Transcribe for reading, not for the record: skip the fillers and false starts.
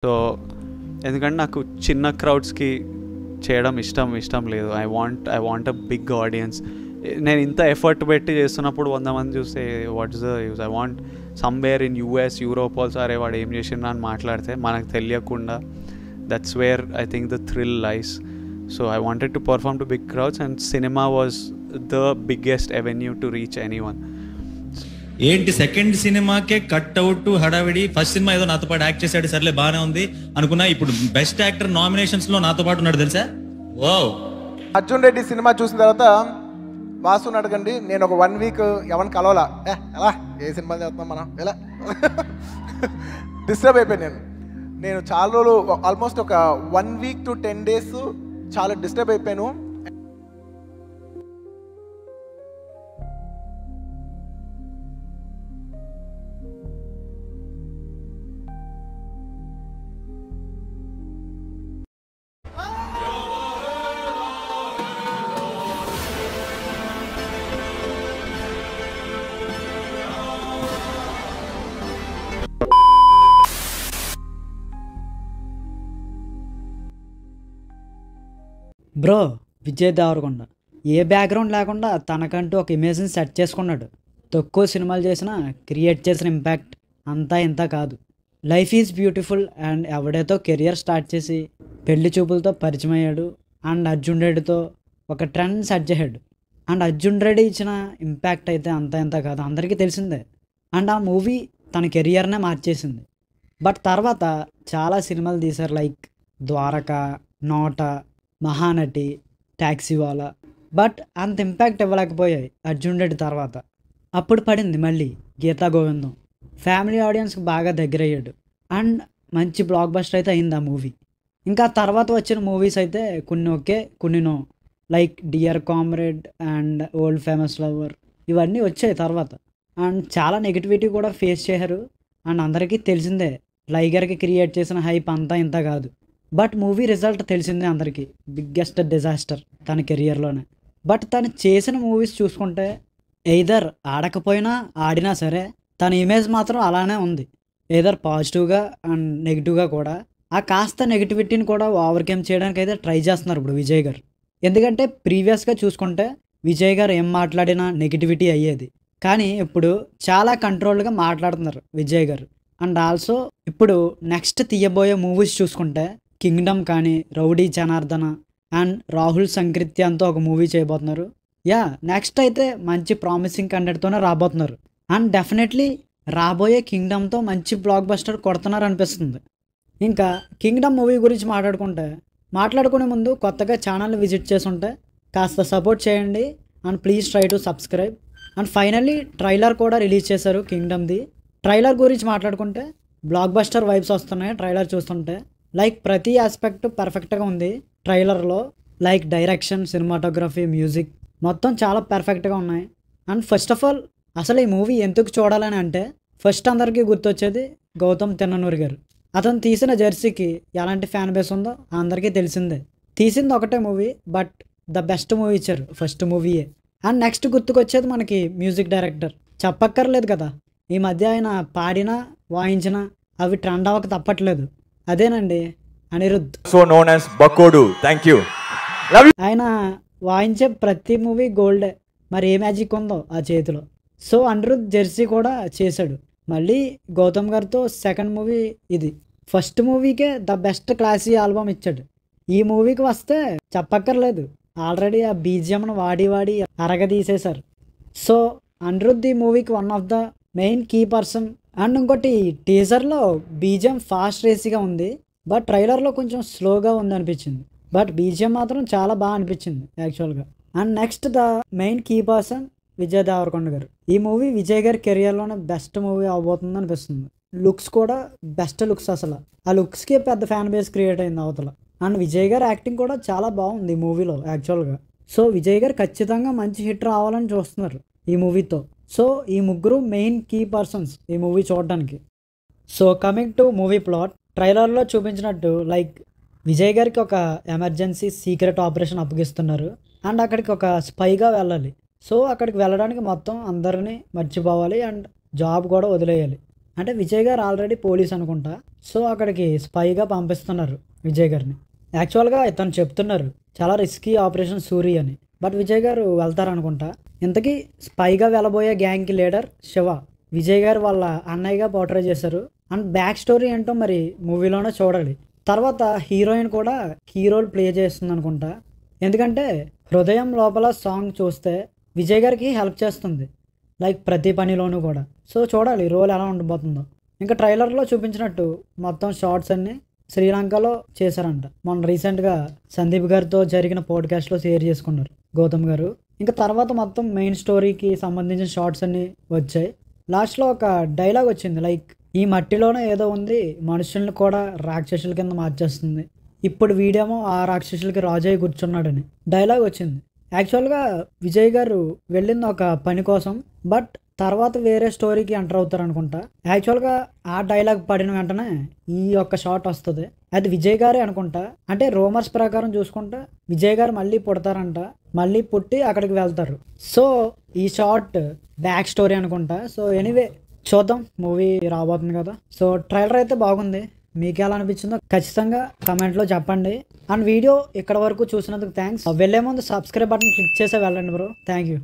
So ఎందుకంటే నాకు చిన్న క్రౌడ్స్కి చేయడం ఇష్టం లేదు. I want a big audience. నేను ఇంత ఎఫర్ట్ పెట్టి చేస్తున్నప్పుడు 100 మంది చూస్తే what's the use? I want somewhere in US, Europe also అరే వాడు ఏం చేసిండ్రు అని మాట్లాడితే మనకు తెలియకుండా, that's where I think the thrill lies. So I wanted to perform to big crowds and cinema was the biggest avenue to reach anyone. ఏంటి second సినిమాకే కట్ అవుట్ హడావిడి, ఫస్ట్ సినిమా ఏదో నాతో పాటు యాక్ట్ చేశాడు, సర్లే బాగానే ఉంది అనుకున్నా, ఇప్పుడు బెస్ట్ యాక్టర్ నామినేషన్స్ లో నాతో పాటు ఉన్నాడు తెలుసా. వావ్. అర్జున్ రెడ్డి సినిమా చూసిన తర్వాత వాసుని అడగండి, నేను ఒక 1 వీక్ ఎవరిని కలవాలా, ఎలా ఏ సినిమా చేస్తున్నాం మనం ఎలా డిస్టర్బ్ అయిపోయాను. నేను చాలా రోజులు ఆల్మోస్ట్ ఒక 1 వీక్ to 10 days చాలా డిస్టర్బ్ అయిపోయాను. బ్రో, విజయ్ దేవరకొండ ఏ బ్యాక్గ్రౌండ్ లేకుండా తనకంటూ ఒక ఇమేజ్ని సెట్ చేసుకున్నాడు. తక్కువ సినిమాలు చేసినా క్రియేట్ చేసిన ఇంపాక్ట్ అంతా ఇంత కాదు. లైఫ్ ఈజ్ బ్యూటిఫుల్ అండ్ ఎవడైతో కెరియర్ స్టార్ట్ చేసి పెళ్లి చూపులతో పరిచయం అయ్యాడు అండ్ అర్జున్ రెడ్డితో ఒక ట్రెండ్ సెట్ చేశాడు. అండ్ అర్జున్ రెడ్డి ఇచ్చిన ఇంపాక్ట్ అయితే అంతా ఇంత కాదు, అందరికీ తెలిసిందే. అండ్ ఆ మూవీ తన కెరియర్నే మార్చేసింది. బట్ తర్వాత చాలా సినిమాలు తీశారు, లైక్ ద్వారక, నోట, మహానటి, ట్యాక్సీవాలా. బట్ అంత ఇంపాక్ట్ ఇవ్వలేకపోయాయి అర్జున్ రెడ్డి తర్వాత. అప్పుడు పడింది మళ్ళీ గీతా గోవిందం. ఫ్యామిలీ ఆడియన్స్కి బాగా దగ్గర అయ్యాడు అండ్ మంచి బ్లాక్ బస్టర్ అయితే అయింది ఆ మూవీ. ఇంకా తర్వాత వచ్చిన మూవీస్ అయితే కొన్ని ఓకే, కొన్ని no, like Dear Comrade and World Famous Lover, ఇవన్నీ వచ్చాయి తర్వాత. అండ్ చాలా నెగిటివిటీ కూడా ఫేస్ చేశారు. అండ్ అందరికీ తెలిసిందే లైగర్కి క్రియేట్ చేసిన హైప్ అంతా ఇంత కాదు. బట్ మూవీ రిజల్ట్ తెలిసిందే అందరికీ, బిగ్గెస్ట్ డిజాస్టర్ తన కెరియర్లోనే. బట్ తను చేసిన మూవీస్ చూసుకుంటే ఎయిదర్ ఆడకపోయినా ఆడినా సరే తన ఇమేజ్ మాత్రం అలానే ఉంది, ఎయిదర్ పాజిటివ్గా అండ్ నెగిటివ్గా కూడా. ఆ కాస్త నెగిటివిటీని కూడా ఓవర్కమ్ చేయడానికి అయితే ట్రై చేస్తున్నారు ఇప్పుడు విజయ్ గారు. ఎందుకంటే ప్రీవియస్గా చూసుకుంటే విజయ్ గారు ఏం మాట్లాడినా నెగిటివిటీ అయ్యేది, కానీ ఇప్పుడు చాలా కంట్రోల్గా మాట్లాడుతున్నారు విజయ్ గారు. అండ్ ఆల్సో ఇప్పుడు నెక్స్ట్ తీయబోయే మూవీస్ చూసుకుంటే కింగ్డమ్ కానీ, రౌడీ జనార్దన అండ్ రాహుల్ సంకృత్యంతో ఒక మూవీ చేయబోతున్నారు. నెక్స్ట్ అయితే మంచి ప్రామిసింగ్ కంటెంట్తోనే రాబోతున్నారు. అండ్ డెఫినెట్లీ రాబోయే కింగ్డమ్తో మంచి బ్లాక్ బస్టర్ కొడుతున్నారు అనిపిస్తుంది. ఇంకా కింగ్డమ్ మూవీ గురించి మాట్లాడుకునే ముందు కొత్తగా ఛానల్ విజిట్ చేసి ఉంటే కాస్త సపోర్ట్ చేయండి and please try to subscribe. And finally trailer కూడా రిలీజ్ చేశారు కింగ్డమ్ది. ట్రైలర్ గురించి మాట్లాడుకుంటే బ్లాక్ బస్టర్ వైబ్స్ వస్తున్నాయి ట్రైలర్ చూస్తుంటే. లైక్ ప్రతి ఆస్పెక్ట్ పర్ఫెక్ట్గా ఉంది ట్రైలర్లో, లైక్ డైరెక్షన్, సినిమాటోగ్రఫీ, మ్యూజిక్ మొత్తం చాలా పర్ఫెక్ట్గా ఉన్నాయి. అండ్ ఫస్ట్ ఆఫ్ ఆల్ అసలు ఈ మూవీ ఎందుకు చూడాలని అంటే ఫస్ట్ అందరికీ గుర్తొచ్చేది గౌతమ్ తిన్ననూరి గారు. అతను తీసిన జెర్సీకి ఎలాంటి ఫ్యాన్ బేస్ ఉందో అందరికీ తెలిసిందే. తీసింది ఒకటే movie, but the best movie ఇచ్చారు ఫస్ట్ మూవీయే. అండ్ నెక్స్ట్ గుర్తుకొచ్చేది మనకి మ్యూజిక్ డైరెక్టర్, చెప్పక్కర్లేదు కదా. ఈ మధ్య ఆయన పాడినా వాయించినా అవి ట్రెండ్ అవ్వక తప్పట్లేదు. అదేనండి అనిరుద్ధ్, సో నోన్ యాస్ బకోడు. Thank you. ఆయన వాయించే ప్రతి మూవీ గోల్డే, మరి ఏ మ్యాజిక్ ఉందో ఆ చేతిలో. సో అనిరుద్ధ్ జెర్సీ కూడా చేశాడు. మళ్ళీ గౌతమ్ గారితో సెకండ్ మూవీ ఇది. ఫస్ట్ మూవీకే ద బెస్ట్ క్లాసీ ఆల్బమ్ ఇచ్చాడు. ఈ మూవీకి వస్తే చెప్పక్కర్లేదు, ఆల్రెడీ ఆ బీజిఎంను వాడి అరగదీసేశారు. సో అనిరుద్ధ్ ఈ మూవీకి one of the main key person. And ఇంకోటి టీజర్లో బీజిఎం ఫాస్ట్ రేసీగా ఉంది, బట్ ట్రైలర్లో కొంచెం స్లోగా ఉంది అనిపించింది. బట్ బీజిఎం మాత్రం చాలా బాగా అనిపించింది యాక్చువల్గా. And next the main key person Vijay Deverakonda garu. ఈ మూవీ విజయ్ గారి కెరియర్లోనే బెస్ట్ మూవీ అవబోతుంది అనిపిస్తుంది. లుక్స్ కూడా బెస్ట్ లుక్స్, అసలు ఆ లుక్స్కి పెద్ద ఫ్యాన్ బేస్ క్రియేట్ అయింది అవతల. అండ్ విజయ్ గారి యాక్టింగ్ కూడా చాలా బాగుంది ఈ మూవీలో యాక్చువల్గా. సో విజయ్ గారు ఖచ్చితంగా మంచి హిట్ రావాలని చూస్తున్నారు ఈ మూవీతో. సో ఈ ముగ్గురు మెయిన్ కీ పర్సన్స్ ఈ మూవీ చూడడానికి. So coming to movie plot, ట్రైలర్లో చూపించినట్టు లైక్ విజయ్ గారికి ఒక ఎమర్జెన్సీ సీక్రెట్ ఆపరేషన్ అప్పగిస్తున్నారు అండ్ అక్కడికి ఒక స్పైగా వెళ్ళాలి. సో అక్కడికి వెళ్ళడానికి మొత్తం అందరినీ మర్చిపోవాలి అండ్ జాబ్ కూడా వదిలేయాలి. అంటే విజయ్ గారు ఆల్రెడీ పోలీస్ అనుకుంటా, సో అక్కడికి స్పైగా పంపిస్తున్నారు విజయ్ గారిని. యాక్చువల్గా ఇతను చెప్తున్నారు చాలా రిస్కీ ఆపరేషన్ సూరి అని, బట్ విజయ్ గారు వెళ్తారనుకుంటా. ఇంతకీ స్పైగా వెళ్ళబోయే గ్యాంగ్కి లీడర్ శివ, విజయ్ గారు వాళ్ళ అన్నయ్యగా పోర్ట్రే చేశారు. అండ్ బ్యాక్ స్టోరీ ఏంటో మరి మూవీలోనే చూడాలి. తర్వాత హీరోయిన్ కూడా కీ రోల్ ప్లే చేస్తుంది అనుకుంటా, ఎందుకంటే హృదయం లోపల సాంగ్ చూస్తే విజయ్ గారికి హెల్ప్ చేస్తుంది లైక్ ప్రతి పనిలోనూ కూడా. సో చూడాలి రోల్ ఎలా ఉండబోతుందో. ఇంకా ట్రైలర్లో చూపించినట్టు మొత్తం షార్ట్స్ అన్నీ శ్రీలంకలో చేశారంట. మొన్న రీసెంట్గా సందీప్ గారితో జరిగిన పాడ్కాస్ట్లో షేర్ చేసుకున్నారు గౌతమ్ గారు. ఇంకా తర్వాత మొత్తం మెయిన్ స్టోరీకి సంబంధించిన షార్ట్స్ అన్నీ వచ్చాయి. లాస్ట్లో ఒక డైలాగ్ వచ్చింది లైక్ ఈ మట్టిలోనే ఏదో ఉంది, మనుషుల్ని కూడా రాక్షసుల కింద మార్చేస్తుంది, ఇప్పుడు వీడేమో ఆ రాక్షసులకి రాజయ్య కూర్చున్నాడని డైలాగ్ వచ్చింది. యాక్చువల్గా విజయ్ గారు వెళ్ళింది ఒక పని కోసం, బట్ తర్వాత వేరే స్టోరీకి ఎంటర్ అవుతారు అనుకుంటా. యాక్చువల్గా ఆ డైలాగ్ పడిన వెంటనే ఈ యొక్క షాట్ వస్తుంది, అది విజయ్ గారే అనుకుంటా. అంటే రూమర్స్ ప్రకారం చూసుకుంటా విజయ్ గారు మళ్ళీ పుడతారంట, మళ్ళీ పుట్టి అక్కడికి వెళ్తారు. సో ఈ షాట్ బ్యాక్ స్టోరీ అనుకుంటా. సో ఎనీవే చూద్దాం, మూవీ రాబోతుంది కదా. సో ట్రైలర్ అయితే బాగుంది, మీకు ఎలా అనిపించిందో ఖచ్చితంగా కమెంట్లో చెప్పండి. అండ్ వీడియో ఇక్కడ వరకు చూసినందుకు థ్యాంక్స్. వెళ్ళే ముందు సబ్స్క్రైబ్ బటన్ క్లిక్ చేసే వెళ్ళండి బ్రో. Thank you.